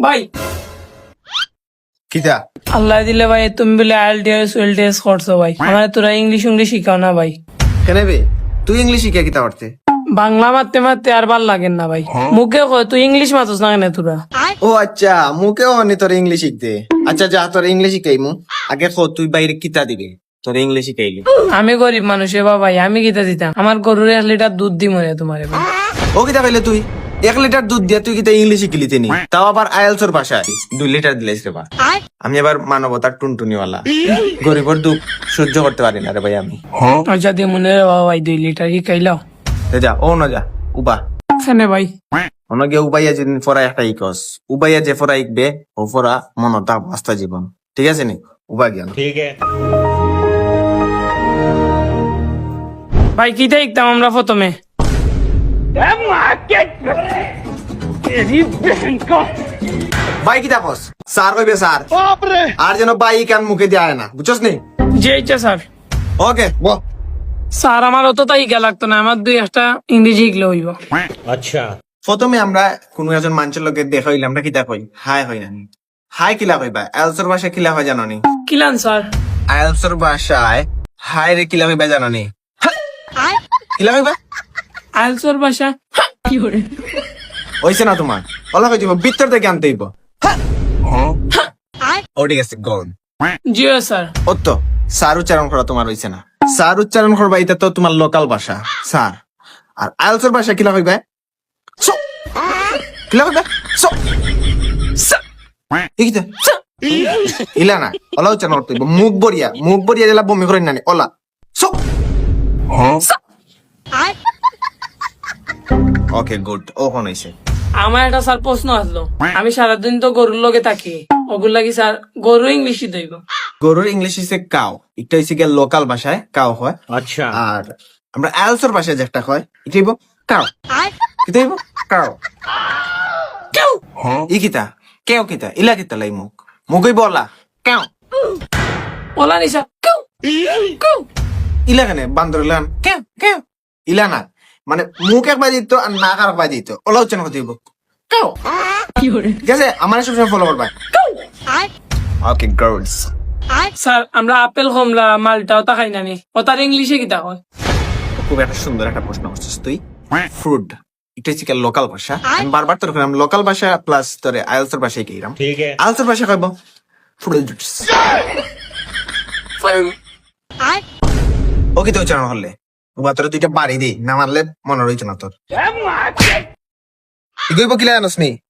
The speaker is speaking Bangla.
ভাই কিতা আল্লাহ দিলে ভাই তুমি বলে আইএলটিএস করছো ভাই আমার তোরা ইংলিশ শিখাও না ভাই। কেন বে তুই ইংলিশ শিখে কিতা করতে? বাংলা মারতে মারতে আর ভাল লাগেন না ভাই। মুখে কয় তুই ইংলিশ মাতস না কেন তোরা? ও আচ্ছা মুকেও আনি তোর ইংলিশ শিখতে। আচ্ছা যা তোর ইংলিশ শিখাইমু। আগে কো তুই বাইরে কিতা দিবি তোর ইংলিশ শিখাইলি? আমি গরিব মানুষ এ বাবা আমি কিতা দিতাম, আমার গরুর 1 লিটার দুধ দি মরে তোমার ভাই। ও কিতা কইলে তুই 1 লিটার দুধ দিয়া তুই কিতা ইংলিশ শিখলি তিনি? তাও আবার আইএলসের ভাষায় 2 লিটার দিলেস রে বা। আমি আবার মানবতার টুনটুনিওয়ালা, গরিবের দুঃখ সহ্য করতে পারি না রে ভাই আমি। আচ্ছা দিয়ে মনে রে বাবা ভাই 2 লিটার শিখাইলাও। যা ও না যা উবা কেন ভাই? অনগে উবাইয়া যেদিন ফরা একটা ইকস উবাইয়া যে ফরা ইকবে ও ফরা মনতা বাস্তা জীবন। ঠিক আছে নি উবা জ্ঞান ठीक है। ভাই কিতা শিখতাম আমরা প্রথমে? ভাই কিতা কস স্যার কইবে স্যার আর যেন বাই কান মুখে দিয়ে আয় না বুঝছস নি? যে ইচ্ছা স্যার। ওকে বো স্যার আমার অত তাই গা লাগতো না, আমার 2-1টা ইংরেজি শিখলে হইব। अच्छा প্রথমে আমরা কোনো একজন মানুষের লোকে দেখা হইলে আমরা কিতা কই? হাই হই না হাই কিলা কইবা? আইএলসের ভাষায় কিলা হয় জানো নি? কিলান স্যার? আইএলসের ভাষায় হাই রে কিলা কইবা জানো নি? কিলা কইবা? আইএলসের ভাষা কি করে? হইছে না তোমার? ওলা কই দিব ভিতর থেকে আনতে হইব। ও ঠিক আছে গন জিও স্যার। ও তো স্যার উচ্চারণ করা তোমার হইছে না। স্যার উচ্চারণ করবা এটা তো তোমার লোকাল ভাষা স্যার। আর আইএলসের ভাষা কিলা কইবা? সো কিলা কইবা? সো ইকিতা ইলা না ওলা উচ্চারণ করতে হইব। মুখ বরিয়া দিলা বমি করে নানি ওলা সো। ওকে গুড ও কোন হইছে? আমার একটা স্যার প্রশ্ন আসলো, আমি সারাদিন তো গরুর লগে থাকি, ওগুলো লাগি স্যার গরু ইংলিশই দইব। গরুর ইংলিশ হইছে কাউ, এটা হইছে গিয়া লোকাল ভাষায় কাউ হয়। अच्छा আর আমরা আইএলসের ভাষায় যেটা হয় এটা হইব কাউ। কিতা হইব? কাউ কেউ ই কিতা কেউ কিতা ইলা কিতা লাই মুখ মুখ হইব ওলা কেউ ওলা নিশা কেউ কেউ ইলা কেন বান্দর ইলান কেউ কেউ ইলা না মানে মুখ একবার দিত আর নাক আর একবার দিত ওলা উচ্চারণ করতে হইব কেউ। কি করে? ঠিক আছে আমার সবসময় ফলো করবা। ওকে গার্লস স্যার আমরা আপেল কমলা মালটা ওটা খাই নানি, ওটার ইংলিশে কিতা হয়? খুব একটা সুন্দর একটা প্রশ্ন করছিস তুই। ফ্রুট এটা হচ্ছে লোকাল ভাষা। আমি বারবার তোর লোকাল ভাষা প্লাস তোরে আইএলসের ভাষায় কইরাম। ठीक है। আইএলসের ভাষা কইব ফ্রুটস। ওকে তো উচ্চারণ হলে উবা তোর দুইটা বাড়ি দি না মারলে মনে রইছে না তোর। তুই কইব কিলা জানোস নি?